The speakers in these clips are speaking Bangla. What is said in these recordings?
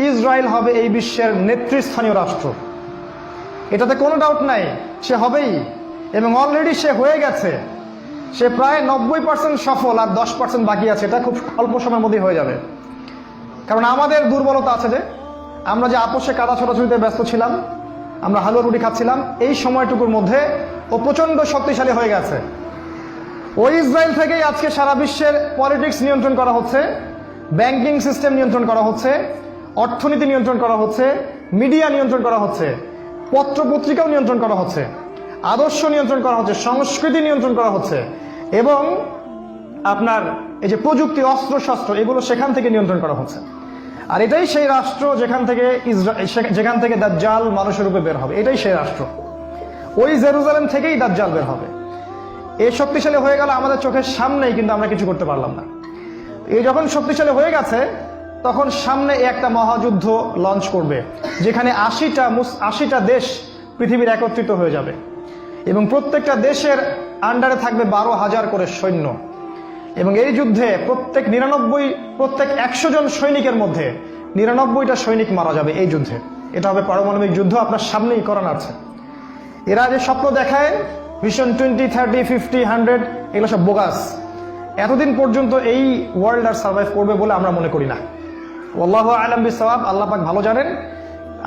ইসরায়েল হবে এই বিশ্বের নেতৃস্থানীয় রাষ্ট্র, এটাতে কোনো ডাউট নাই, সে হবেই। এবং অলরেডি সে হয়ে গেছে, সে প্রায় 90% সফল, আর 10% বাকি আছে। এটা খুব অল্প সময়ের মধ্যেই হয়ে যাবে। কারণ আমাদের দুর্বলতা আছে যে আমরা যে আপোষে কাদা ছোটাছুটিতে ব্যস্ত ছিলাম, আমরা হালুয়া রুটি খাচ্ছিলাম, এই সময়টুকুর মধ্যে ও প্রচন্ড শক্তিশালী হয়ে গেছে। ওই ইসরায়েল থেকেই আজকে সারা বিশ্বের পলিটিক্স নিয়ন্ত্রণ করা হচ্ছে, ব্যাংকিং সিস্টেম নিয়ন্ত্রণ করা হচ্ছে, অর্থনীতি নিয়ন্ত্রণ করা হচ্ছে, মিডিয়া নিয়ন্ত্রণ করা হচ্ছে, পত্রপত্রিকাও নিয়ন্ত্রণ করা হচ্ছে, আদর্শ নিয়ন্ত্রণ করা হচ্ছে, সংস্কৃতি নিয়ন্ত্রণ করা হচ্ছে, এবং আপনার এই যে প্রযুক্তি, অস্ত্র শস্ত্র, এগুলো সেখান থেকে নিয়ন্ত্রণ করা হচ্ছে। আর এটাই সেই রাষ্ট্র যেখান থেকে দাজ্জাল মানুষের রূপে বের হবে। এটাই সেই রাষ্ট্র। ওই জেরুজালেম থেকেই দাজ্জাল বের হবে। এই শক্তিশালী হয়ে গেল আমাদের চোখের সামনেই, কিন্তু আমরা কিছু করতে পারলাম না। এই যখন শক্তিশালী হয়ে গেছে, তখন সামনে একটা মহাযুদ্ধ লঞ্চ করবে, যেখানে 80টা দেশ পৃথিবীর একত্রিত হয়ে যাবে, এবং প্রত্যেকটা দেশের আন্ডারে থাকবে 12,000 করে সৈন্য। এবং এই যুদ্ধে প্রত্যেক 100 জন সৈনিকের মধ্যে 99টা সৈনিক মারা যাবে এই যুদ্ধে। এটা হবে পারমাণবিক যুদ্ধ, আপনার সামনেই করানো আছে। এরা যে স্বপ্ন দেখায় ভিশন 20, 30, 50, 100, এগুলো সব বোগাস। এতদিন পর্যন্ত এই ওয়ার্ল্ড আর সার্ভাইভ করবে বলে আমরা মনে করি না। আল্লাহু আ'লাম বিসওয়াব, আল্লাহ পাক ভালো জানেন।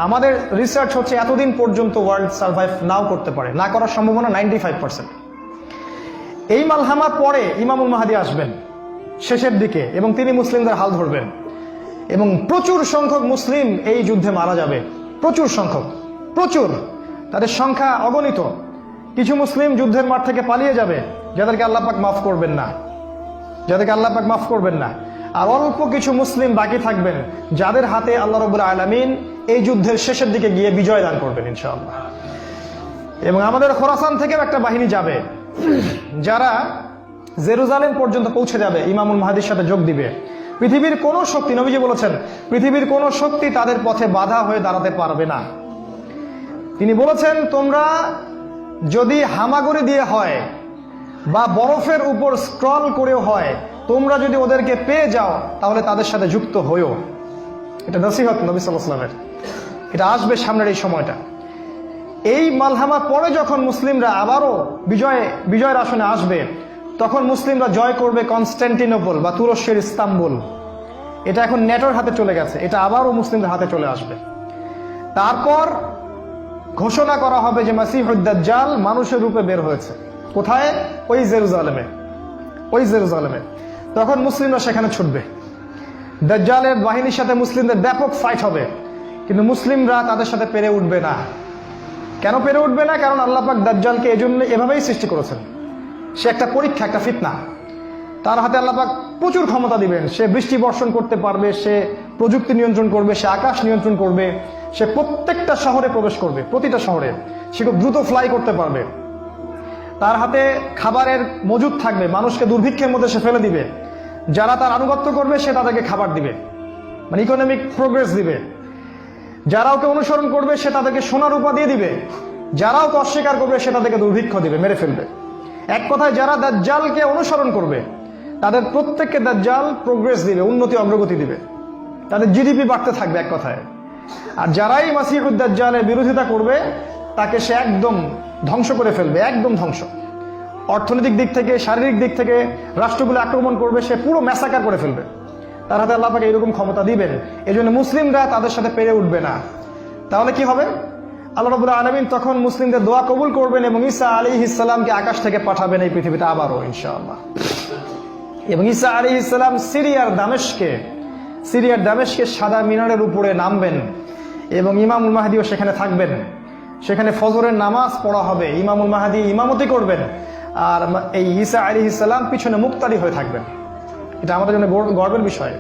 আমাদের রিসার্চ হচ্ছে এতদিন পর্যন্ত ওয়ার্ল্ড সার্ভাইভ নাও করতে পারে, না করার সম্ভাবনা 95%। এই মালহামার পরে ইমামুল মাহদী আসবেন শেষের দিকে, এবং তিনি মুসলিমদের হাল ধরবেন, এবং প্রচুর সংখ্যক মুসলিম এই যুদ্ধে মারা যাবে। প্রচুর সংখ্যক, প্রচুর, তাদের সংখ্যা অগণিত। কিছু মুসলিম যুদ্ধের মাঠ থেকে পালিয়ে যাবে, যাদেরকে আল্লাহ পাক মাফ করবেন না, আর অল্প কিছু মুসলিম বাকি থাকবেন, যাদের হাতে আল্লাহ রাব্বুল আলামিন এই যুদ্ধের শেষের দিকে গিয়ে বিজয় দান করবেন ইনশাআল্লাহ। এবং আমাদের খোরাসান থেকেও একটা বাহিনী যাবে, যারা জেরুজালেম পর্যন্ত পৌঁছে যাবে, ইমামুল মাহদীর সাথে যোগ দিবে। পৃথিবীর কোন শক্তি, নবীজি বলেছেন, পৃথিবীর কোন শক্তি তাদের পথে বাধা হয়ে দাঁড়াতে পারবে না। তিনি বলেছেন, তোমরা যদি হামাগুড়ি দিয়ে হয় বা বরফের উপর স্ক্রল করেও হয়, তোমরা যদি ওদেরকে পেয়ে যাও, তাহলে তাদের সাথে যুক্ত হইও। এটা নসিহত নবী সাল্লাল্লাহু আলাইহি ওয়াসাল্লামের। এটা আসবে সামনের এই সময়টা। এই মালহামার পরে যখন মুসলিমরা আবারও বিজয়ের আসনে আসবে, তখন মুসলিমরা জয় করবে কনস্ট্যান্টিনোপল বা তুরস্কের ইস্তাম্বুল। এটা এখন নেটোর হাতে চলে গেছে, এটা আবারও মুসলিমদের হাতে চলে আসবে। তারপর ঘোষণা করা হবে যে মাসিহুদ দাজ্জাল মানুষের রূপে বের হয়েছে। কোথায়? ওই জেরুজালেমে। তখন মুসলিমরা সেখানে ছুটবে। দাজ্জালের বাহিনীর সাথে মুসলিমদের ব্যাপক ফাইট হবে, কিন্তু মুসলিমরা তাদের সাথে পেরে উঠবে না। কেন পেরে উঠবে না? কারণ আল্লাহ পাক দাজ্জালকে এজন্য এভাবেই সৃষ্টি করেছেন। সে একটা পরীক্ষা, একটা ফিতনা। তার হাতে আল্লাহ পাক প্রচুর ক্ষমতা দিবেন। সে বৃষ্টি বর্ষণ করতে পারবে, সে প্রযুক্তি নিয়ন্ত্রণ করবে, সে আকাশ নিয়ন্ত্রণ করবে, সে প্রত্যেকটা শহরে প্রবেশ করবে, প্রতিটা শহরে। সে খুব দ্রুত ফ্লাই করতে পারবে। তার হাতে খাবারের মজুদ থাকবে, মানুষকে দুর্ভিক্ষের মধ্যে সে ফেলে দিবে। যারা তার আনুগত্য করবে সে তাদেরকে খাবার দিবে, মানে ইকোনমিক প্রোগ্রেস দিবে। যারা ওকে অনুসরণ করবে সে তাদেরকে সোনা রূপা দিয়ে দিবে। যারা ওকে অস্বীকার করবে সে তাদেরকে দুর্ভিক্ষ দিবে, মেরে ফেলবে। এক কথায় যারা দাজ্জালকে অনুসরণ করবে তাদের প্রত্যেককে দাজ্জাল প্রোগ্রেস দিবে, উন্নতি অগ্রগতি দিবে, তাদের জিডিপি বাড়তে থাকবে এক কথায়। আর যারাই মাসিহুদ দাজ্জালের বিরোধিতা করবে তাকে সে একদম ধ্বংস করে ফেলবে, একদম ধ্বংস। অর্থনৈতিক দিক থেকে, শারীরিক দিক থেকে রাষ্ট্রগুলো আক্রমণ করবে, সে পুরো ম্যাসাকার করে ফেলবে। তার হাতে আল্লাহ পাক এরকম ক্ষমতা দিবেন। এই জন্য মুসলিমরা তাদের সাথে পেরে উঠবে না। তাহলে কি হবে? আল্লাহ রাব্বুল আলামিন তখন মুসলিমদের দোয়া কবুল করবেন এবং ঈসা আলাইহিস সালামকে আকাশ থেকে পাঠাবেন এই পৃথিবীতে আবারও ইনশাআল্লাহ। এবং ঈসা আলাইহিস সালাম সিরিয়ার দামেস্কে সাদা মিনারের উপরে নামবেন, এবং ইমামুল মাহদীও সেখানে থাকবেন। সেখানে ফজরের নামাজ পড়া হবে, ইমামুল মাহদী ইমামতি করবেন, আর এই ঈসা আলাইহিস সালাম পিছনে মুক্তাদি হয়ে থাকবেন। এটা আমাদের জন্য গর্বের বিষয়।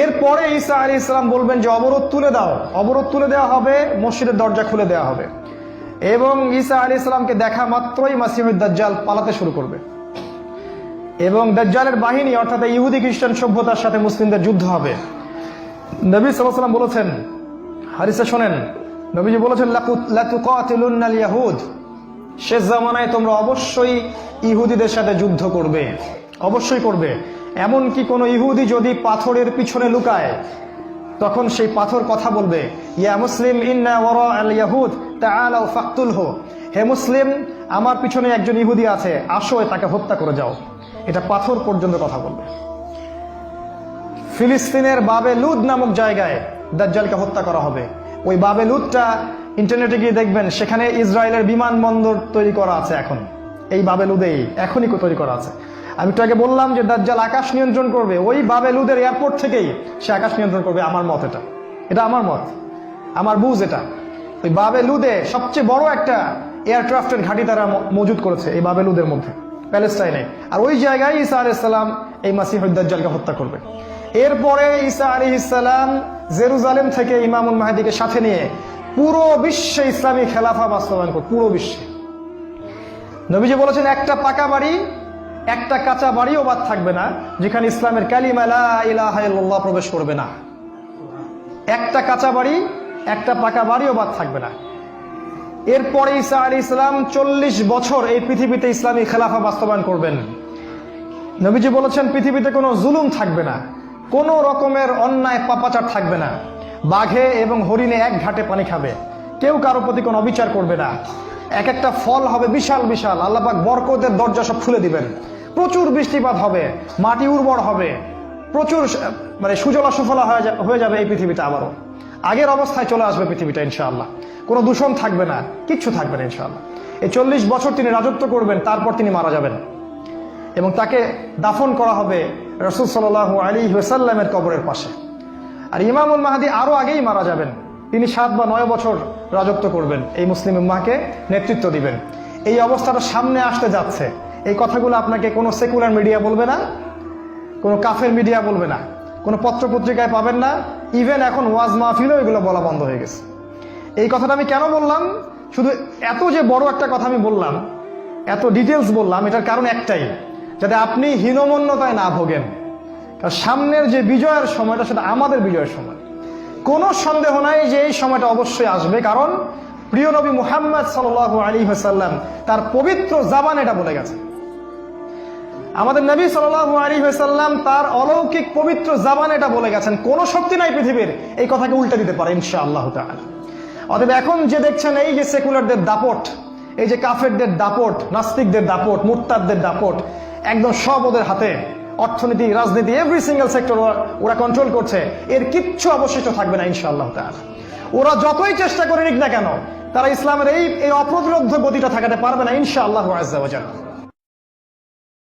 এরপরে ঈসা আলাইহিস সালাম বলবেন যে অবরোধ তুলে দেওয়া হবে, মসজিদের দরজা খুলে দেওয়া হবে, এবং ঈসা আলাইহিস সালামকে দেখা মাত্রই মাসিহুদ দাজ্জাল পালাতে শুরু করবে। এবং দাজ্জালের বাহিনী অর্থাৎ ইহুদি খ্রিস্টান সভ্যতার সাথে মুসলিমদের যুদ্ধ হবে। নবী সাল্লাল্লাহু আলাইহি ওয়াসাল্লাম বলেছেন, হাদিসে শোনেন, নবীজি বলেছেন, লাতুকাতিলুন্নাল ইয়াহুদ, শেষ জামানায় তোমরা অবশ্যই ইহুদিদের সাথে যুদ্ধ করবে, অবশ্যই করবে। এমনকি কোনো ইহুদি যদি পাথরের পিছনে লুকায়, তখন সেই পাথর কথা বলবে, ইয়া মুসলিম ইন্না ওয়ারা আল ইয়াহুদ তাআলাউ ফাকতুলহু, হে মুসলিম আমার পিছনে একজন ইহুদি আছে, আসো তাকে হত্যা করে যাও। এটা পাথর পর্যন্ত কথা বলবে। ফিলিস্তিনের বাবে লুদ নামক জায়গায় দাজ্জালকে হত্যা করা হবে। ওই বাবে লুদটা ইন্টারনেটে গিয়ে দেখবেন, সেখানে ইসরায়েলের বিমানবন্দর তৈরি করা আছে এখন। এই বাবে লুদেই এখনই তৈরি করা আছে। আমি একটু আগে বললাম যে দাজ্জাল আকাশ নিয়ন্ত্রণ করবে, ওই বাবে লুদের এয়ারপোর্ট থেকেই সে আকাশ নিয়ন্ত্রণ করবে। আমার মত এটা আমার মত, আমার বুঝ এটা। ওই বাবে লুদে সবচেয়ে বড় একটা এয়ারক্রাফটের ঘাঁটি তারা মজুদ করেছে এই বাবে লুদের মধ্যে, প্যালেস্টাইনে। আর ওই জায়গায় ঈসা আলাইহিস সালাম এই মাসিহুদ দাজ্জালকে হত্যা করবে। এরপরে ঈসা আলাইহিস সালাম জেরুজালেম থেকে ইমামুল মাহদিকে সাথে নিয়ে পুরো বিশ্বে ইসলামী খেলাফা বাস্তবায়ন করবে। পুরো বিশ্বে নবীজি বলেছেন, একটা পাকা বাড়ি একটা কাঁচা বাড়িও বাদ থাকবে না যেখানে ইসলামের কালিমা লা ইলাহা ইল্লাল্লাহ প্রবেশ করবে না। একটা কাঁচা বাড়ি একটা পাকা বাড়িও বাদ থাকবে না। এরপরে ঈসা আলাইহিস সালাম 40 বছর এই পৃথিবীতে ইসলামী খেলাফা বাস্তবায়ন করবেন। নবীজি বলেছেন, পৃথিবীতে কোনো জুলুম থাকবে না, কোনো রকমের অন্যায় পাপাচার থাকবে না। বাঘে এবং হরিণে এক ঘাটে পানি খাবে, কেউ কারো প্রতি কোনো অবিচার করবে না। এক একটা ফল হবে বিশাল বিশাল, আল্লাহ পাক বরকতের দরজা সব খুলে দিবেন। প্রচুর বৃষ্টিপাত হবে, মাটি উর্বর হবে, প্রচুর সুজলা সুফলা হয়ে যাবে এই পৃথিবীটা। আবারও আগের অবস্থায় চলে আসবে পৃথিবীটা ইনশাআল্লাহ। কোনো দূষণ থাকবে না, কিচ্ছু থাকবে না ইনশাআল্লাহ। এই 40 বছর তিনি রাজত্ব করবেন, তারপর তিনি মারা যাবেন এবং তাকে দাফন করা হবে রাসূল সাল্লাল্লাহু আলাইহি ওয়াসাল্লামের কবরের পাশে। আর ইমামুল মাহদী আরো আগেই মারা যাবেন। তিনি 7 বা 9 বছর রাজত্ব করবেন, এই মুসলিম উম্মাহকে নেতৃত্ব দিবেন। এই অবস্থাটা সামনে আসতে যাচ্ছে। এই কথাগুলো আপনাকে কোনো সেকুলার মিডিয়া বলবে না, কোনো কাফের মিডিয়া বলবে না, কোনো পত্র পত্রিকায় পাবেন না। ইভেন এখন ওয়াজ মাহফিলও এগুলো বলা বন্ধ হয়ে গেছে। এই কথাটা আমি কেন বললাম, শুধু এত যে বড় একটা কথা আমি বললাম, এত ডিটেলস বললাম, এটার কারণ একটাই, যাতে আপনি হীনমন্যতায় না ভোগেন। কারণ সামনের যে বিজয়ের সময়টা, সেটা আমাদের বিজয়ের সময়। কোনো সন্দেহ নাই যে এই সময়টা অবশ্যই আসবে, কারণ প্রিয় নবী মুহাম্মদ সাল্লাল্লাহু আলাইহি ওয়াসাল্লাম তার পবিত্র জাবান এটা বলে গেছে। আমাদের নবী সাল্লাল্লাহু আলাইহি ওয়াসাল্লাম তার অলৌকিক পবিত্র জাবান এটা বলে গেছেন, কোনো শক্তি নাই পৃথিবীর এই কথাকে উল্টে দিতে পারে ইনশাআল্লাহ তাআলা। অতএব এখন যে দেখছেন এই যে সেকুলারদের দাপট, এই যে কাফেরদের দাপট, নাস্তিকদের দাপট, মুরতাদদের দাপট, একদম সব ওদের হাতে। অর্থনীতি, রাজনীতি, এভরি সিঙ্গেল সেক্টর ওরা কন্ট্রোল করছে। এর কিচ্ছু অবশিষ্ট থাকবে না ইনশাআল্লাহ তাআলা। ওরা যতই চেষ্টা করে নিক না কেন, তারা ইসলামের এই অপ্রতিরোধ্য গতিটা ঠেকাতে পারবে না ইনশাআল্লাহু আযজা ওয়া জাল্লা।